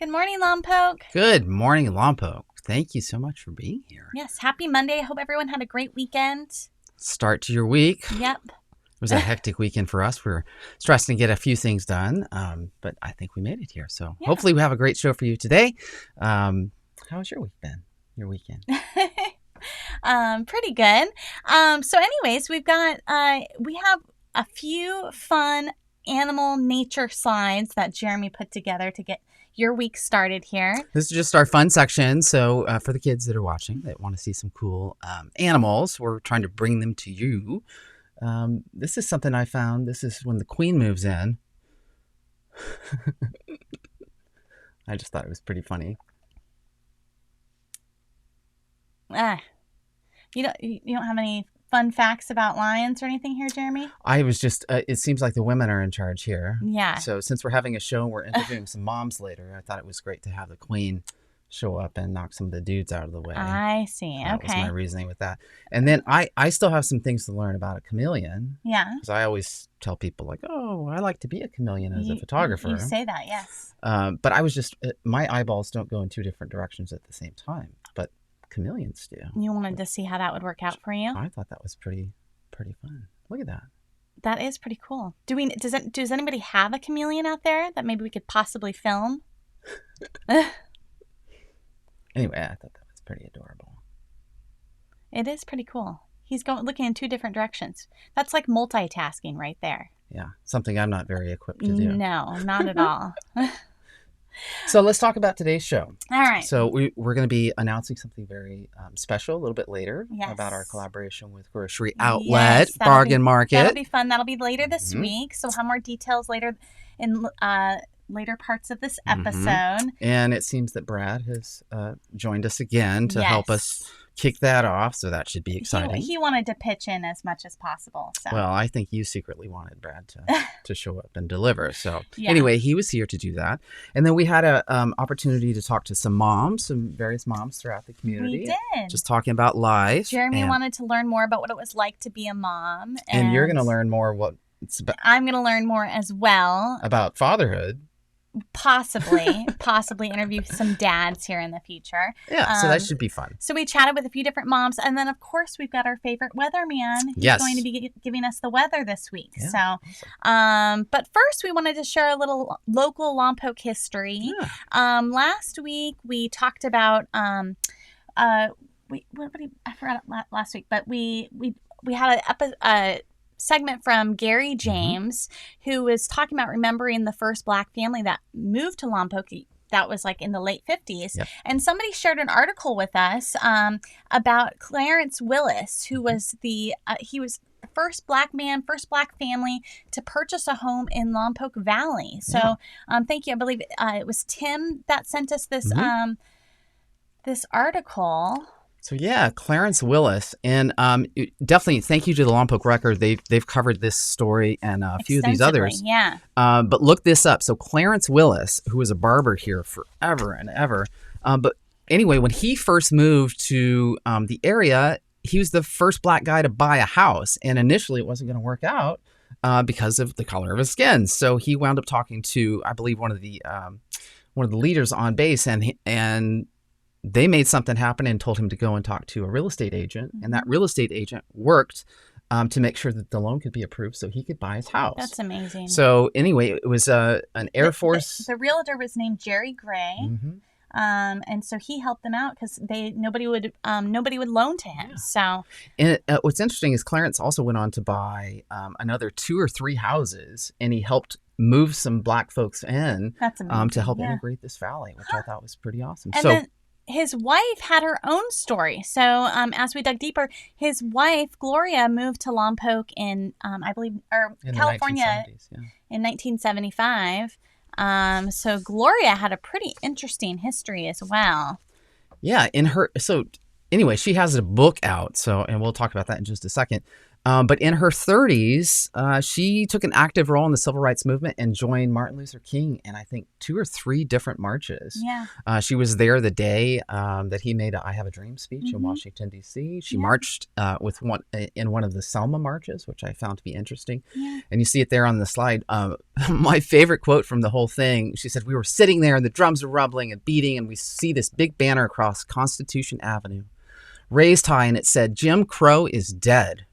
Good morning, Lompoc. Good morning, Lompoc. Thank you so much for being here. Yes, happy Monday. I hope everyone had a great weekend. Start to your week. Yep. It was a hectic weekend for us. We were stressing to get a few things done, but I think we made it here. So hopefully we have a great show for you today. How has your week been? Your weekend? Pretty good. So anyways, we have a few fun animal nature slides that Jeremy put together to get your week started here. This is just our fun section. So for the kids that are watching that want to see some cool animals, we're trying to bring them to you. This is something I found. This is when the queen moves in. I just thought it was pretty funny. You don't have any fun facts about lions or anything here, Jeremy? I was just, it seems like the women are in charge here. Yeah. So since we're having a show and we're interviewing some moms later, I thought it was great to have the queen show up and knock some of the dudes out of the way. I see. That was my reasoning with that. And then I still have some things to learn about a chameleon. Yeah. Because I always tell people like, oh, I like to be a chameleon as a photographer. You say that, yes. But I was just, my eyeballs don't go in two different directions at the same time. But chameleons do. You wanted to see how that would work out for you? I thought that was pretty fun. Look at that. That is pretty cool. Does anybody have a chameleon out there that maybe we could possibly film? Anyway, I thought that was pretty adorable. It is pretty cool. He's looking in two different directions. That's like multitasking right there. Yeah, something I'm not very equipped to do. No, not at all. So let's talk about today's show. All right. So we're going to be announcing something very special a little bit later about our collaboration with Grocery Outlet Bargain Market. That'll be fun. That'll be later this week. So we'll have more details later in later parts of this episode. And it seems that Brad has joined us again to help us kick that off. So that should be exciting. He wanted to pitch in as much as possible. So. Well, I think you secretly wanted Brad to show up and deliver. So anyway, he was here to do that. And then we had an opportunity to talk to some various moms throughout the community. We did. Just talking about life. Jeremy wanted to learn more about what it was like to be a mom. And you're going to learn more what it's about. I'm going to learn more as well. About fatherhood. Possibly interview some dads here in the future. Yeah, so that should be fun. So we chatted with a few different moms, and then of course we've got our favorite weatherman who's going to be giving us the weather this week. Yeah, so, awesome. But first we wanted to share a little local Lompoc history. Yeah. Last week we talked about I forgot last week, but we had a segment from Gary James, who was talking about remembering the first Black family that moved to Lompoc. That was like in the late 50s. Yep. And somebody shared an article with us about Clarence Willis, who was he was the first Black family to purchase a home in Lompoc Valley. So thank you. I believe it was Tim that sent us this this article. So Clarence Willis, and definitely thank you to the Lompoc Record. They've covered this story and a few of these others. Yeah. But look this up. So Clarence Willis, who was a barber here forever and ever, but anyway, when he first moved to the area, he was the first Black guy to buy a house, and initially it wasn't going to work out because of the color of his skin. So he wound up talking to, I believe, one of the leaders on base, and they made something happen and told him to go and talk to a real estate agent. And that real estate agent worked to make sure that the loan could be approved so he could buy his house. That's amazing. So anyway, it was an Air Force. The realtor was named Jerry Gray. And so he helped them out because nobody would loan to him. Yeah. So, and what's interesting is Clarence also went on to buy another 2 or 3 houses, and he helped move some Black folks in to help integrate this valley, which I thought was pretty awesome. And then his wife had her own story. So as we dug deeper, his wife, Gloria, moved to Lompoc in, I believe, in California in 1975. So Gloria had a pretty interesting history as well. Yeah. So anyway, she has a book out. So, and we'll talk about that in just a second. But in her 30s, she took an active role in the civil rights movement and joined Martin Luther King in, I think, 2 or 3 different marches. Yeah. She was there the day that he made a I Have a Dream speech in Washington, D.C. She marched in one of the Selma marches, which I found to be interesting. Yeah. And you see it there on the slide. My favorite quote from the whole thing, she said, "We were sitting there and the drums are rumbling and beating, and we see this big banner across Constitution Avenue, raised high, and it said, 'Jim Crow is dead.'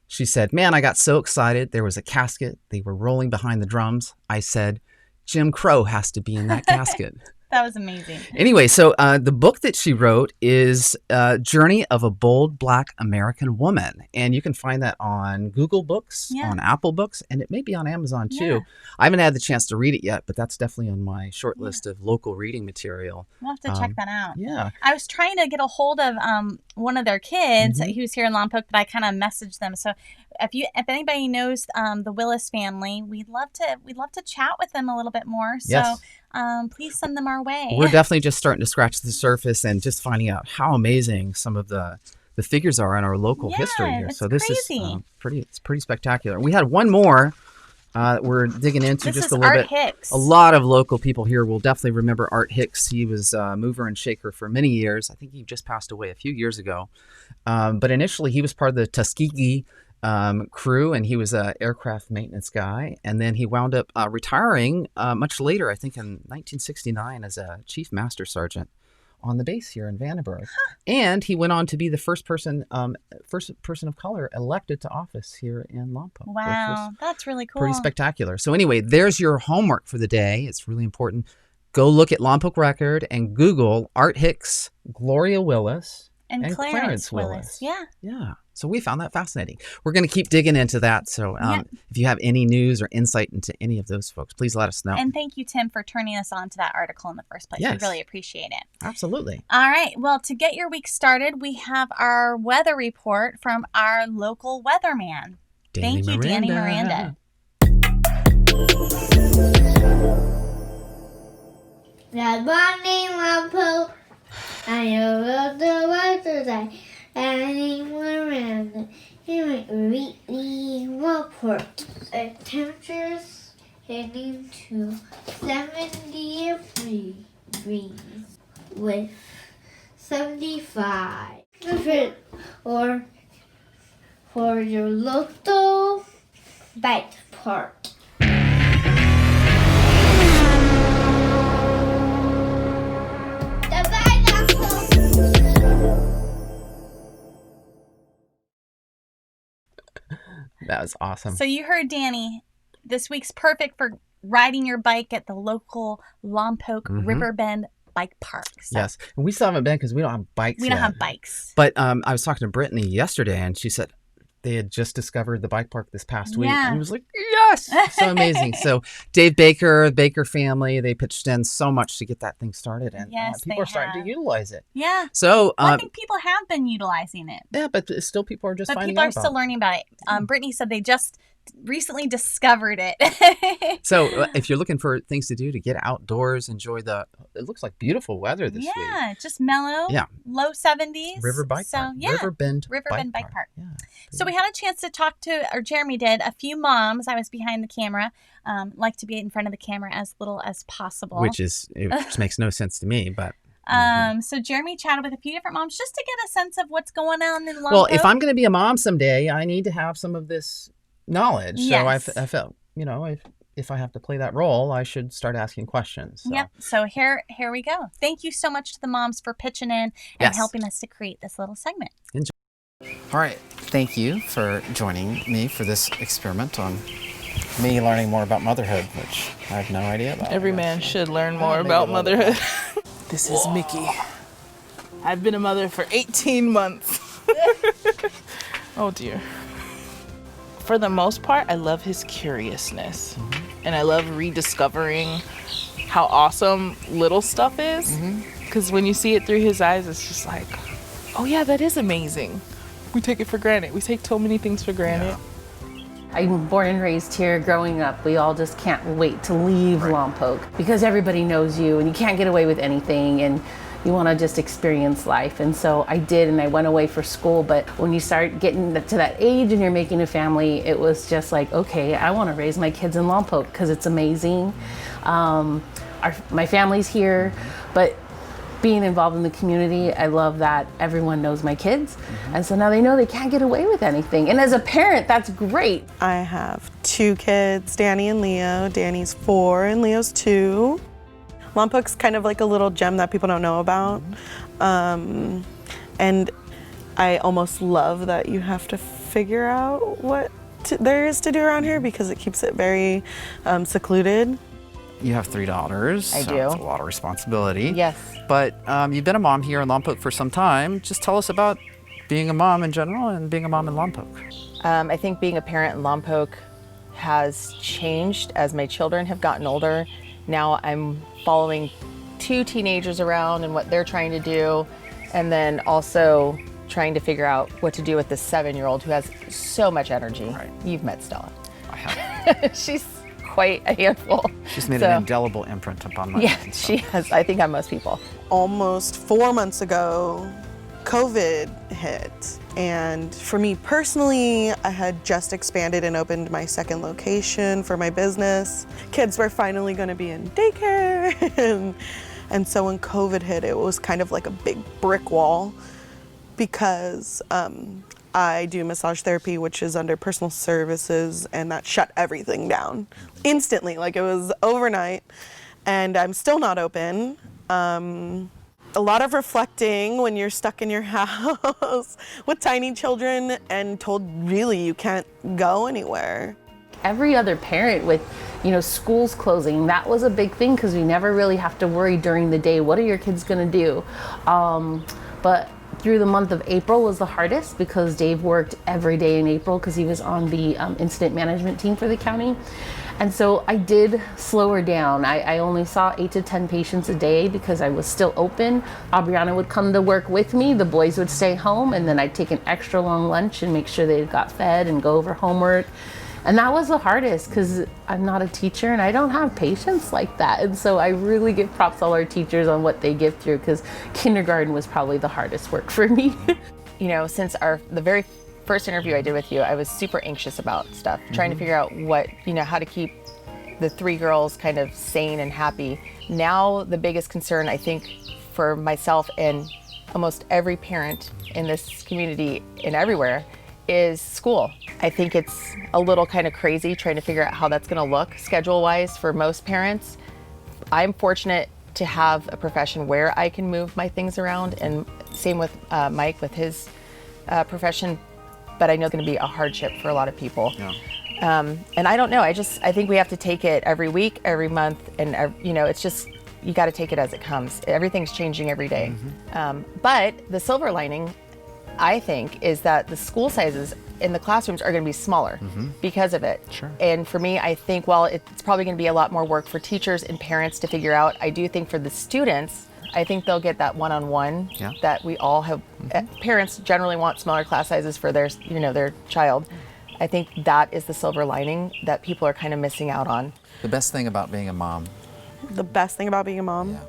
She said, 'Man, I got so excited. There was a casket. They were rolling behind the drums. I said, Jim Crow has to be in that casket.'" That was amazing. Anyway, so the book that she wrote is Journey of a Bold Black American Woman. And you can find that on Google Books, on Apple Books, and it may be on Amazon too. Yeah. I haven't had the chance to read it yet, but that's definitely on my short list of local reading material. We'll have to check that out. Yeah. I was trying to get a hold of one of their kids who's here in Lompoc, but I kind of messaged them. So if anybody knows the Willis family, we'd love to chat with them a little bit more. So Yes. Please send them our way. We're definitely just starting to scratch the surface and just finding out how amazing some of the figures are in our local history here. It's So this crazy. is it's pretty spectacular. We had one more we're digging into This just is a little Art bit. Hicks. A lot of local people here will definitely remember Art Hicks. He was a mover and shaker for many years. I think he just passed away a few years ago. But initially he was part of the Tuskegee crew, and he was an aircraft maintenance guy. And then he wound up retiring much later, I think in 1969, as a chief master sergeant on the base here in Vandenberg. And he went on to be the first person of color elected to office here in Lompoc. Wow, that's really cool. Pretty spectacular. So anyway, there's your homework for the day. It's really important. Go look at Lompoc Record and Google Art Hicks, Gloria Willis, and Clarence Willis. Yeah. So we found that fascinating. We're going to keep digging into that. So if you have any news or insight into any of those folks, please let us know. And thank you, Tim, for turning us on to that article in the first place. Yes. We really appreciate it. Absolutely. All right. Well, to get your week started, we have our weather report from our local weatherman. Thank you, Danny Miranda. Good morning, Lompoc. I know the weather today. Danny Miranda. Here at Wheatley report. The temperatures heading to 70 degrees with 75. Or for your local bike park. That was awesome. So you heard Danny. This week's perfect for riding your bike at the local Lompoc Riverbend Bike Park. So yes. And we still haven't been because we don't have bikes we yet. don't have bikes. But I was talking to Brittany yesterday, and she said they had just discovered the bike park this past week. Yeah. And it was like, yes, so amazing. So Dave Baker, the Baker family, they pitched in so much to get that thing started. And Yes, people they are starting have. to utilize it. Yeah. So Well, I think people have been utilizing it. yeah, but still people are just But finding people out are about still it. learning about it. Brittany said they just recently discovered it. So if you're looking for things to do to get outdoors, enjoy it looks like beautiful weather this week. Yeah, just mellow. Yeah. Low 70s. Riverbend Bike Park. Yeah. So we had a chance to talk to, or Jeremy did, a few moms. I was behind the camera. Like to be in front of the camera as little as possible. Which makes no sense to me, but. So Jeremy chatted with a few different moms just to get a sense of what's going on in Lompoc. Well, if I'm going to be a mom someday, I need to have some of this knowledge. Yes. So I felt, if I have to play that role, I should start asking questions. So. Yep. So here we go. Thank you so much to the moms for pitching in and helping us to create this little segment. Enjoy. All right. Thank you for joining me for this experiment on me learning more about motherhood, which I have no idea about. Every man should learn more about motherhood. This is Mickey. I've been a mother for 18 months. Oh dear. For the most part, I love his curiousness. And I love rediscovering how awesome little stuff is. Because when you see it through his eyes, it's just like, oh yeah, that is amazing. We take it for granted. We take so many things for granted. I'm born and raised here. Growing up, we all just can't wait to leave Lompoc because everybody knows you and you can't get away with anything. And You want to just experience life. And so I did, and I went away for school. But when you start getting to that age and you're making a family, it was just like, okay, I want to raise my kids in Lompoc because it's amazing. My family's here, but being involved in the community, I love that everyone knows my kids. And so now they know they can't get away with anything. And as a parent, that's great. I have 2 kids, Danny and Leo. Danny's 4 and Leo's 2. Lompoc's kind of like a little gem that people don't know about. And I almost love that you have to figure out what there is to do around here because it keeps it very secluded. You have 3 daughters. I do. It's a lot of responsibility. Yes. But you've been a mom here in Lompoc for some time. Just tell us about being a mom in general and being a mom in Lompoc. I think being a parent in Lompoc has changed as my children have gotten older. Now I'm following 2 teenagers around and what they're trying to do, and then also trying to figure out what to do with this 7-year-old who has so much energy. Right. You've met Stella. I have. She's quite a handful. She's made an indelible imprint upon my life. Yeah, she has, I think, on most people. Almost 4 months ago, COVID hit. And for me personally, I had just expanded and opened my 2nd location for my business. Kids were finally going to be in daycare. And so when COVID hit, it was kind of like a big brick wall because I do massage therapy, which is under personal services, and that shut everything down instantly. Like it was overnight, and I'm still not open. A lot of reflecting when you're stuck in your house with tiny children and told really you can't go anywhere. Every other parent with, schools closing, that was a big thing because we never really have to worry during the day, what are your kids gonna do? But through the month of April was the hardest because Dave worked every day in April because he was on the incident management team for the county. And so I did slow her down. I only saw 8 to 10 patients a day because I was still open. Aubriana would come to work with me, the boys would stay home, and then I'd take an extra long lunch and make sure they got fed and go over homework. And that was the hardest because I'm not a teacher and I don't have patience like that. And so I really give props to all our teachers on what they get through because kindergarten was probably the hardest work for me. Since the very first interview I did with you, I was super anxious about stuff, trying to figure out what, how to keep the 3 girls kind of sane and happy. Now, the biggest concern, I think, for myself and almost every parent in this community and everywhere is school. I think it's a little kind of crazy trying to figure out how that's going to look schedule-wise for most parents. I'm fortunate to have a profession where I can move my things around, and same with Mike with his profession, but I know it's going to be a hardship for a lot of people. Yeah. And I don't know, I think we have to take it every week, every month, and it's just, you got to take it as it comes. Everything's changing every day. But the silver lining, I think, is that the school sizes in the classrooms are going to be smaller because of it. Sure. And for me, I think while it's probably going to be a lot more work for teachers and parents to figure out, I do think for the students, I think they'll get that one-on-one that we all have. Parents generally want smaller class sizes for their, their child. I think that is the silver lining that people are kind of missing out on. The best thing about being a mom. The best thing about being a mom? Yeah.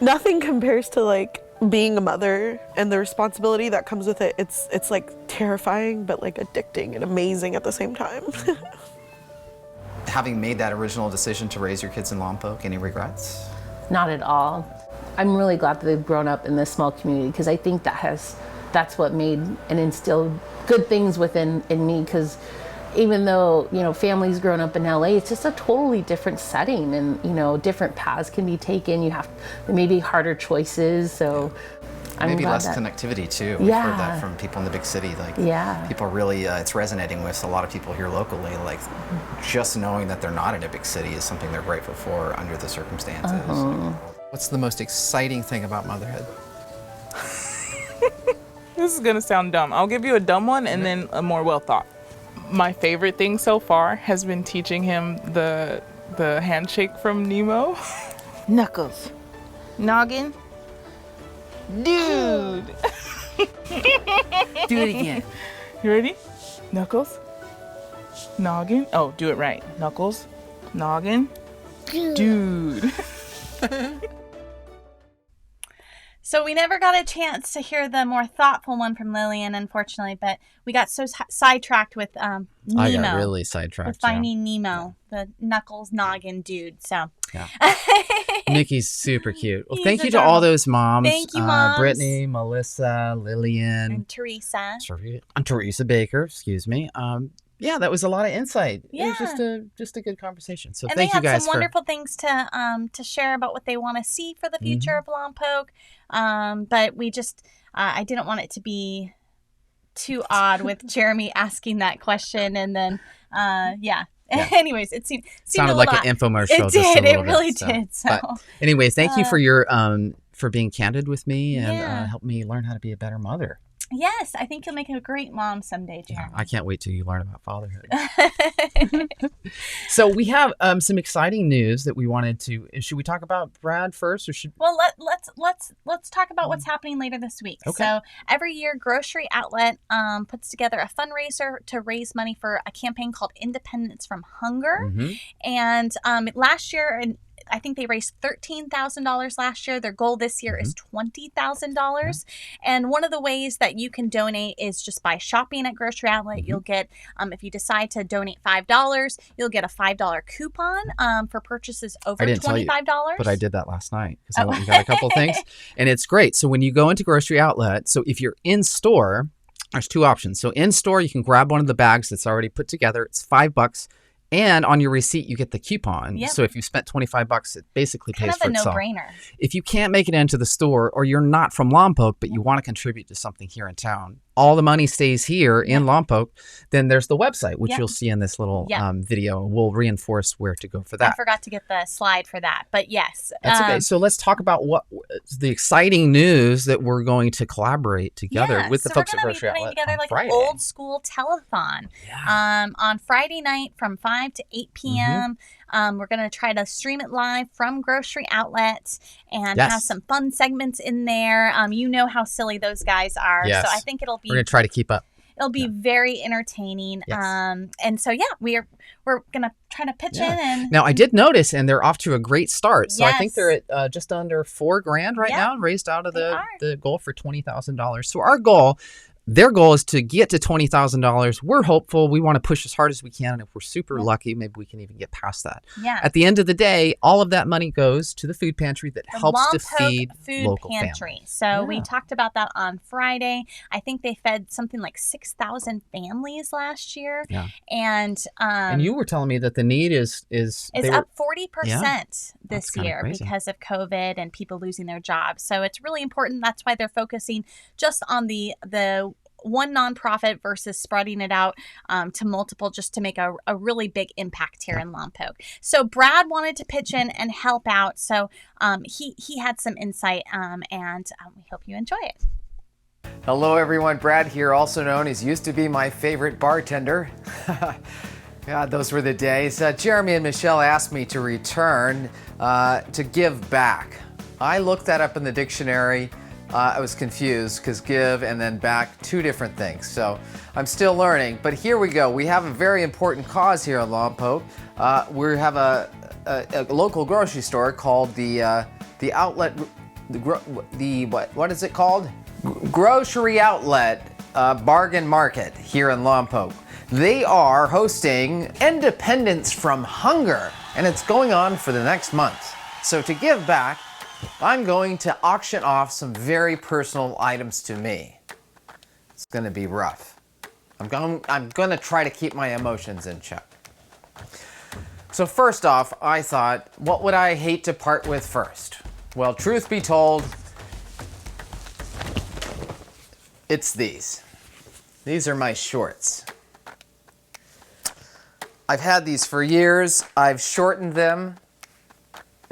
Nothing compares to being a mother and the responsibility that comes with it. It's like terrifying, but addicting and amazing at the same time. Having made that original decision to raise your kids in Lompoc, any regrets? Not at all. I'm really glad that they've grown up in this small community because I think that's what made and instilled good things within me because even though, families grown up in LA, it's just a totally different setting and, different paths can be taken. There may be harder choices. So maybe less connectivity too. We've heard that from people in the big city. People really, it's resonating with a lot of people here locally. Just knowing that they're not in a big city is something they're grateful for under the circumstances. What's the most exciting thing about motherhood? This is gonna sound dumb. I'll give you a dumb one and then a more well thought. My favorite thing so far has been teaching him the handshake from Nemo. Knuckles. Noggin. Dude. Do it again. You ready? Knuckles. Noggin. Oh, do it right. Knuckles. Noggin. Dude. So we never got a chance to hear the more thoughtful one from Lillian, unfortunately, but we got so sidetracked with Nemo. I got really sidetracked. With Finding Nemo, the Knuckles noggin dude. So yeah. Mickey's super cute. Well, He's thank you adorable. to all those moms. Thank you, moms. Brittany, Melissa, Lillian, and Teresa. And Teresa Baker, excuse me. Yeah, that was a lot of insight. Yeah. It was just a good conversation. So and thank you they had guys some wonderful things to share about what they want to see for the future of Lompoc. But we just I didn't want it to be too odd with Jeremy asking that question and then yeah. Anyways, it sounded like an infomercial. It did. It really did. So, but anyways, thank you for your for being candid with me and help me learn how to be a better mother. Yes, I think you'll make a great mom someday, Jeremy. Yeah, I can't wait till you learn about fatherhood. So we have some exciting news that we wanted to. Should we talk about Brad first, or should? Well, let's talk about what's happening later this week. Okay. So every year, Grocery Outlet puts together a fundraiser to raise money for a campaign called Independence from Hunger, and last year and. I think they raised $13,000 last year. Their goal this year is $20,000. And one of the ways that you can donate is just by shopping at Grocery Outlet. You'll get, if you decide to donate $5, you'll get a $5 coupon for purchases over $25. But I did that last night because I went and got a couple of things. And it's great. So when you go into Grocery Outlet, so if you're in store, there's two options. So in store, you can grab one of the bags that's already put together. It's $5. And on your receipt, you get the coupon. Yep. So if you spent $25, it basically pays for itself. Kind of a no-brainer. If you can't make it into the store or you're not from Lompoc, but you want to contribute to something here in town, all the money stays here in Lompoc, then there's the website, which you'll see in this little video. We'll reinforce where to go for that. I forgot to get the slide for that, but yes. That's okay. So let's talk about what the exciting news that we're going to collaborate together with the folks at Grocery Outlet. We're going to be putting together like Friday. an old school telethon on Friday night from 5 to 8 p.m. We're going to try to stream it live from Grocery Outlet and have some fun segments in there. You know how silly those guys are. Yes. So I think it'll be... We're going to try to keep up. It'll be very entertaining. Yes. And so, we're going to try to pitch in. And now, I did notice, and they're off to a great start. So I think they're at just under $4,000 right now, raised out of the goal for $20,000. So our goal... Their goal is to get to $20,000. We're hopeful. We want to push as hard as we can. And if we're super lucky, maybe we can even get past that. Yeah. At the end of the day, all of that money goes to the food pantry that helps to feed local families. So we talked about that on Friday. I think they fed something like 6,000 families last year. Yeah. And you were telling me that the need is up 40% this year because of COVID and people losing their jobs. So it's really important. That's why they're focusing just on the one nonprofit versus spreading it out to multiple, just to make a really big impact here in Lompoc. So Brad wanted to pitch in and help out. So he had some insight and we hope you enjoy it. Hello everyone, Brad here, also known as used to be my favorite bartender. God, those were the days. Jeremy and Michelle asked me to return to give back. I looked that up in the dictionary. I was confused because give and then back, two different things. So I'm still learning, but here we go. We have a very important cause here in Lompoc. We have a local grocery store called the Outlet, what is it called? Grocery Outlet Bargain Market here in Lompoc. They are hosting Independence from Hunger, and it's going on for the next month. So to give back, I'm going to auction off some very personal items to me. It's going to be rough. I'm going to try to keep my emotions in check. So first off, I thought, what would I hate to part with first? Well, truth be told, it's these. These are my shorts. I've had these for years. I've shortened them.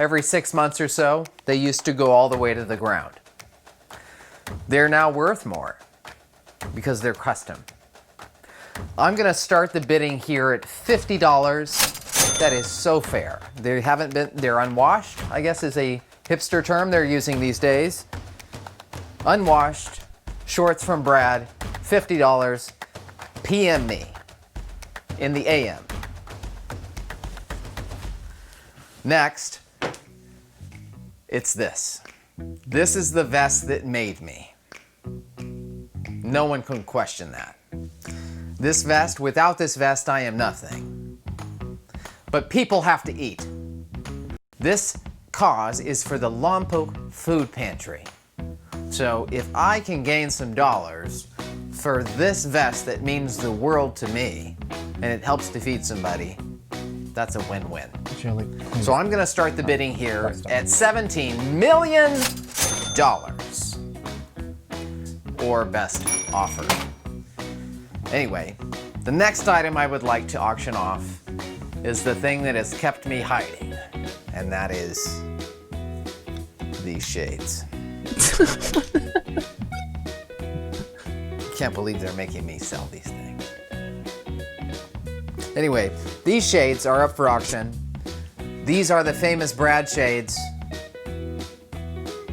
Every 6 months or so, they used to go all the way to the ground. They're now worth more because they're custom. I'm gonna start the bidding here at $50. That is so fair. They're unwashed, I guess is a hipster term they're using these days. Unwashed, shorts from Brad, $50, PM me in the AM. Next, it's this. This is the vest that made me. No one can question that. This vest, without this vest, I am nothing. But people have to eat. This cause is for the Lompoc Food Pantry. So if I can gain some dollars for this vest that means the world to me, and it helps to feed somebody, that's a win-win. So I'm gonna start the bidding here at $17 million. Or best offer. Anyway, the next item I would like to auction off is the thing that has kept me hiding, and that is these shades. Can't believe they're making me sell these things. Anyway, these shades are up for auction. These are the famous Brad shades.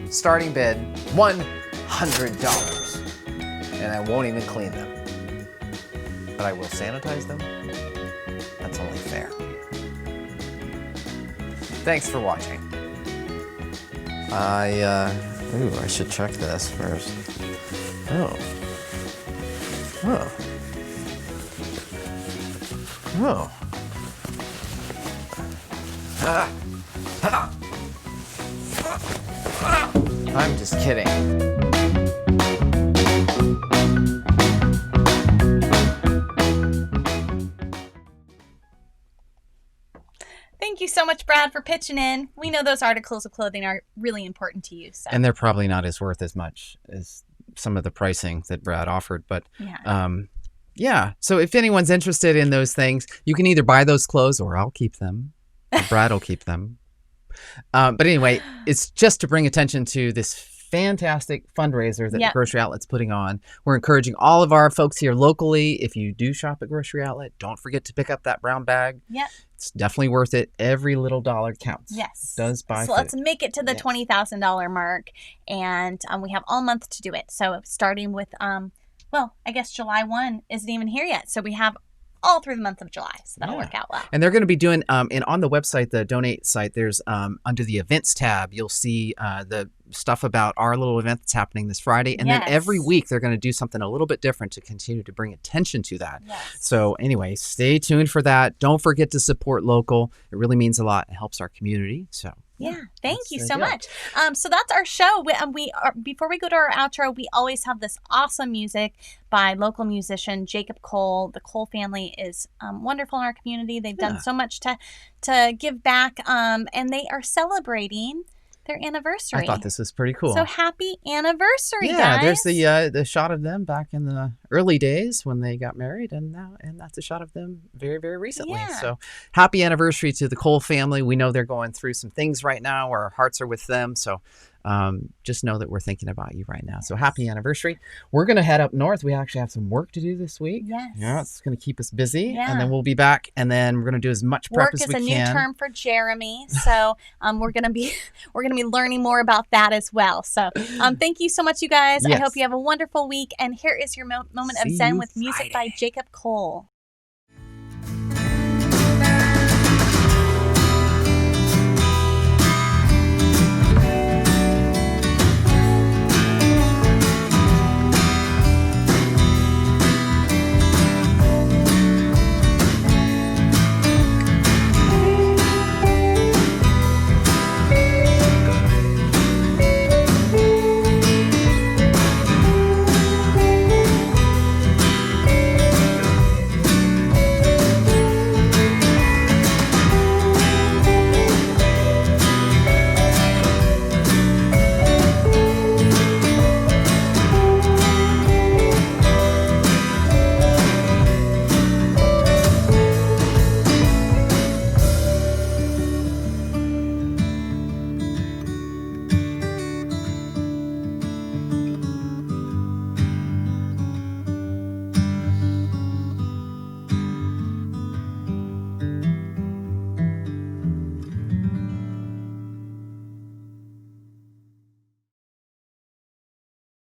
Starting bid, $100. And I won't even clean them. But I will sanitize them. That's only fair. Thanks for watching. I should check this first. Oh. I'm just kidding. Thank you so much, Brad, for pitching in. We know those articles of clothing are really important to you. So. And they're probably not as worth as much as some of the pricing that Brad offered. But yeah. So if anyone's interested in those things, you can either buy those clothes or I'll keep them. Or Brad will keep them. But anyway, it's just to bring attention to this fantastic fundraiser that the Grocery Outlet's putting on. We're encouraging all of our folks here locally. If you do shop at Grocery Outlet, don't forget to pick up that brown bag. Yep. It's definitely worth it. Every little dollar counts. Yes. It does buy So food. let's make it to the $20,000 mark. And we have all month to do it. So starting with, I guess July 1 isn't even here yet. So we have all through the month of July. So that'll work out well. And they're going to be doing, and on the website, the donate site, there's under the events tab, you'll see the stuff about our little event that's happening this Friday. And then every week they're going to do something a little bit different to continue to bring attention to that. Yes. So anyway, stay tuned for that. Don't forget to support local. It really means a lot. It helps our community. So. Yeah, thank you so much. So that's our show. We are, before we go to our outro, we always have this awesome music by local musician Jacob Cole. The Cole family is wonderful in our community. They've done so much to give back, and they are celebrating their anniversary. I thought this was pretty cool. So happy anniversary, guys. Yeah, there's the shot of them back in the early days when they got married, and that's a shot of them very, very recently. Yeah. So happy anniversary to the Cole family. We know they're going through some things right now. Our hearts are with them. So just know that we're thinking about you right now. So happy anniversary. We're going to head up north. We actually have some work to do this week. Yes. Yeah, it's going to keep us busy. Yeah. And then we'll be back, and then we're going to do as much prep as we can. Work is a new term for Jeremy. So we're going to be learning more about that as well. So thank you so much, you guys. Yes. I hope you have a wonderful week. And here is your moment of Zen with music by Jacob Cole.